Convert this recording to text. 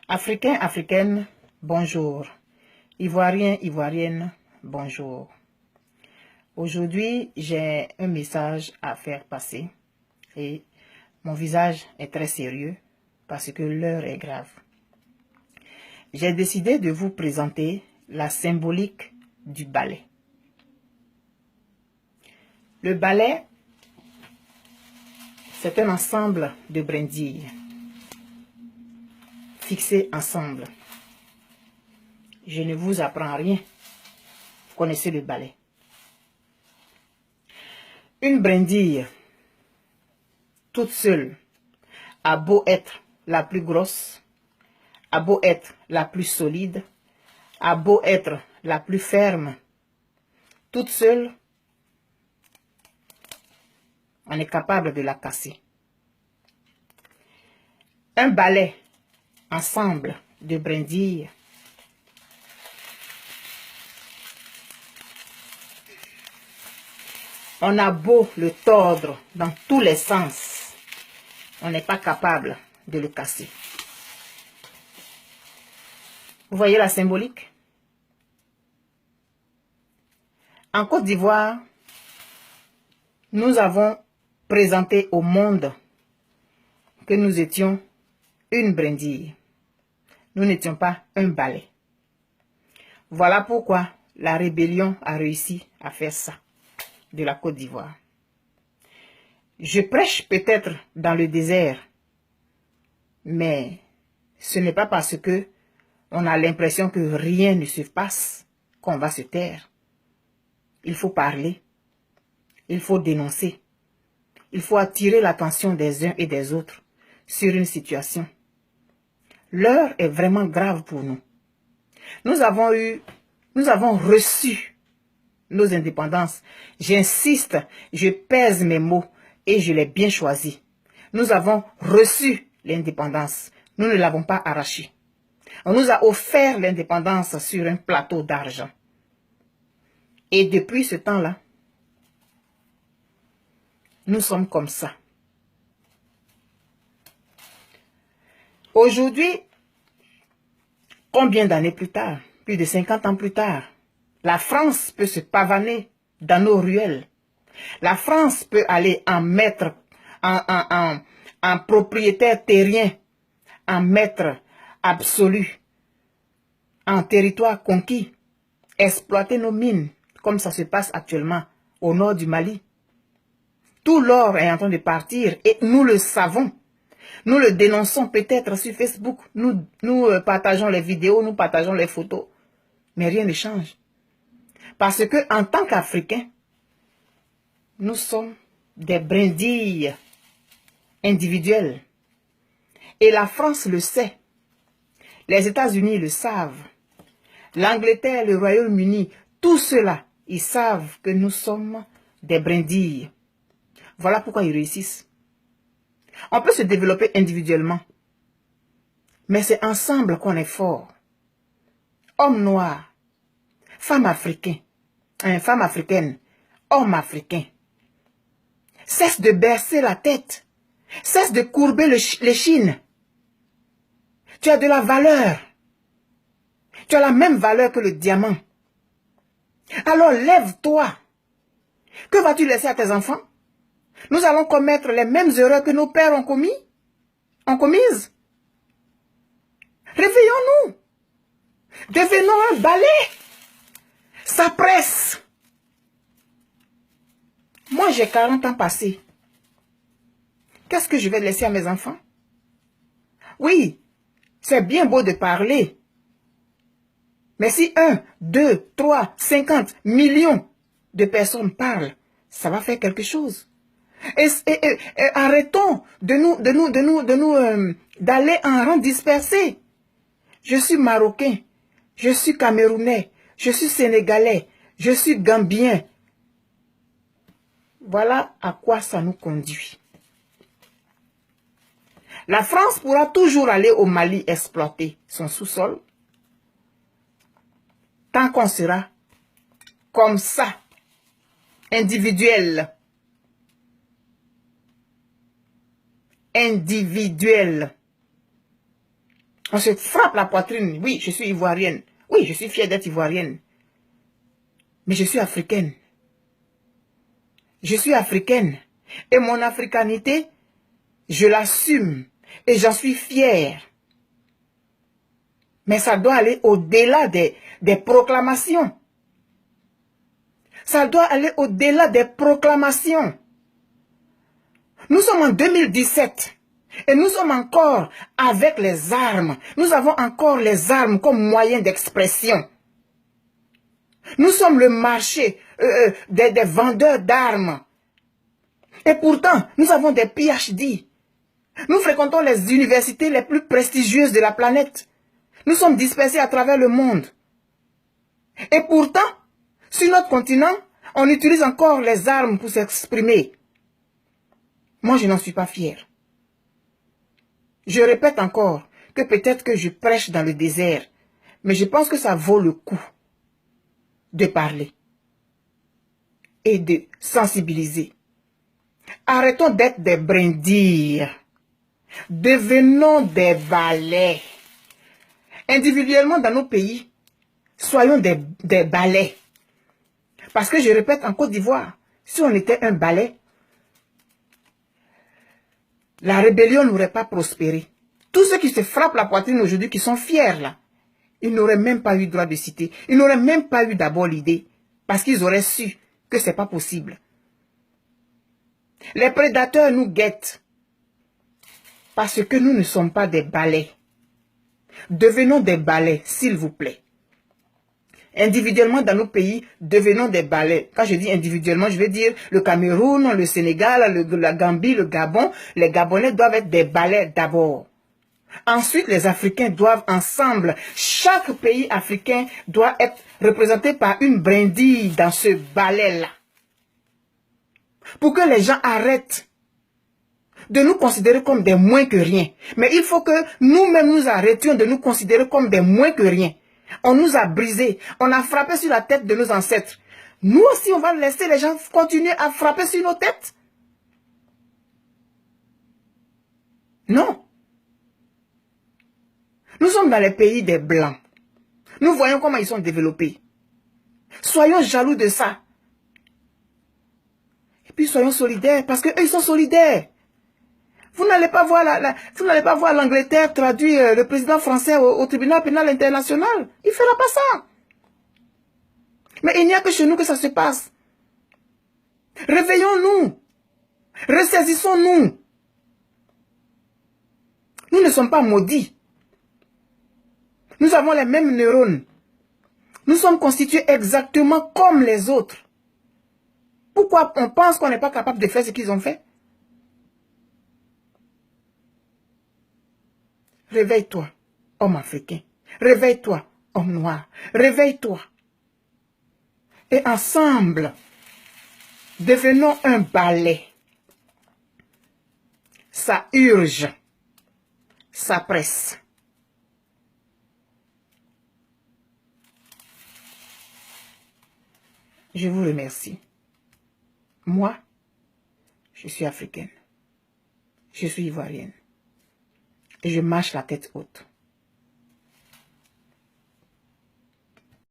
Africains, Africaines, bonjour. Ivoiriens, Ivoiriennes, bonjour. Aujourd'hui, j'ai un message à faire passer et mon visage est très sérieux parce que l'heure est grave. J'ai décidé de vous présenter la symbolique du balai. Le balai, c'est un ensemble de brindilles fixées ensemble. Je ne vous apprends rien. Vous connaissez le balai. Une brindille, toute seule, a beau être la plus grosse, a beau être la plus solide, a beau être la plus ferme, toute seule, on est capable de la casser. Un balai, ensemble de brindilles, on a beau le tordre dans tous les sens, on n'est pas capable de le casser. Vous voyez la symbolique? En Côte d'Ivoire, nous avons présenté au monde que nous étions une brindille. Nous n'étions pas un balai. Voilà pourquoi la rébellion a réussi à faire ça de la Côte d'Ivoire. Je prêche peut-être dans le désert, mais ce n'est pas parce que on a l'impression que rien ne se passe qu'on va se taire. Il faut parler, il faut dénoncer, il faut attirer l'attention des uns et des autres sur une situation. L'heure est vraiment grave pour nous. Nous avons reçu nos indépendances. J'insiste, je pèse mes mots et je l'ai bien choisi. Nous avons reçu l'indépendance. Nous ne l'avons pas arrachée. On nous a offert l'indépendance sur un plateau d'argent. Et depuis ce temps-là, nous sommes comme ça. Aujourd'hui, combien d'années plus tard, plus de 50 ans plus tard, la France peut se pavaner dans nos ruelles. La France peut aller en maître, en propriétaire terrien, en maître absolu, en territoire conquis, exploiter nos mines, comme ça se passe actuellement au nord du Mali. Tout l'or est en train de partir et nous le savons. Nous le dénonçons peut-être sur Facebook. Nous partageons les vidéos, nous partageons les photos. Mais rien ne change. Parce que en tant qu'Africains, nous sommes des brindilles individuelles. Et la France le sait. Les États-Unis le savent. L'Angleterre, le Royaume-Uni, tout cela, ils savent que nous sommes des brindilles. Voilà pourquoi ils réussissent. On peut se développer individuellement. Mais c'est ensemble qu'on est fort. Hommes noirs, femmes africaines, hommes africains. Cesse de baisser la tête. Cesse de courber les chines. Tu as de la valeur. Tu as la même valeur que le diamant. Alors lève-toi. Que vas-tu laisser à tes enfants? Nous allons commettre les mêmes erreurs que nos pères ont commises. Réveillons-nous. Devenons un balai. Ça presse. Moi, j'ai 40 ans passés. Qu'est-ce que je vais laisser à mes enfants? Oui, c'est bien beau de parler. Mais si 1, 2, 3, 50 millions de personnes parlent, ça va faire quelque chose. Et arrêtons d'aller en rang dispersé. Je suis marocain, je suis camerounais, je suis sénégalais, je suis gambien. Voilà à quoi ça nous conduit. La France pourra toujours aller au Mali exploiter son sous-sol tant qu'on sera comme ça, individuel. Individuel. On se frappe la poitrine. Oui, je suis ivoirienne. Oui, je suis fière d'être ivoirienne. Mais je suis africaine. Je suis africaine. Et mon africanité, je l'assume. Et j'en suis fière. Mais ça doit aller au-delà des proclamations. Ça doit aller au-delà des proclamations. Nous sommes en 2017 et nous sommes encore avec les armes. Nous avons encore les armes comme moyen d'expression. Nous sommes le marché des vendeurs d'armes. Et pourtant, nous avons des PhD. Nous fréquentons les universités les plus prestigieuses de la planète. Nous sommes dispersés à travers le monde. Et pourtant, sur notre continent, on utilise encore les armes pour s'exprimer. Moi, je n'en suis pas fier. Je répète encore que peut-être que je prêche dans le désert, mais je pense que ça vaut le coup de parler et de sensibiliser. Arrêtons d'être des brindilles. Devenons des valets. Individuellement dans nos pays, soyons des balais. Parce que je répète, en Côte d'Ivoire, si on était un balai, la rébellion n'aurait pas prospéré. Tous ceux qui se frappent la poitrine aujourd'hui, qui sont fiers là, ils n'auraient même pas eu droit de citer. Ils n'auraient même pas eu d'abord l'idée. Parce qu'ils auraient su que ce n'est pas possible. Les prédateurs nous guettent. Parce que nous ne sommes pas des balais. Devenons des balais, s'il vous plaît. Individuellement dans nos pays, devenons des balais. Quand je dis individuellement, je veux dire le Cameroun, le Sénégal, la Gambie, le Gabon. Les Gabonais doivent être des balais d'abord. Ensuite, les Africains doivent ensemble. Chaque pays africain doit être représenté par une brindille dans ce balai-là. Pour que les gens arrêtent de nous considérer comme des moins que rien. Mais il faut que nous-mêmes nous arrêtions de nous considérer comme des moins que rien. On nous a brisés. On a frappé sur la tête de nos ancêtres. Nous aussi, on va laisser les gens continuer à frapper sur nos têtes? Non. Nous sommes dans les pays des Blancs. Nous voyons comment ils sont développés. Soyons jaloux de ça. Et puis soyons solidaires, parce qu'eux, ils sont solidaires. Vous n'allez pas voir l'Angleterre traduire le président français au tribunal pénal international. Il ne fera pas ça. Mais il n'y a que chez nous que ça se passe. Réveillons-nous. Ressaisissons-nous. Nous ne sommes pas maudits. Nous avons les mêmes neurones. Nous sommes constitués exactement comme les autres. Pourquoi on pense qu'on n'est pas capable de faire ce qu'ils ont fait? Réveille-toi, homme africain. Réveille-toi, homme noir. Réveille-toi. Et ensemble, devenons un balai. Ça urge. Ça presse. Je vous remercie. Moi, je suis africaine. Je suis ivoirienne. Et je marche la tête haute.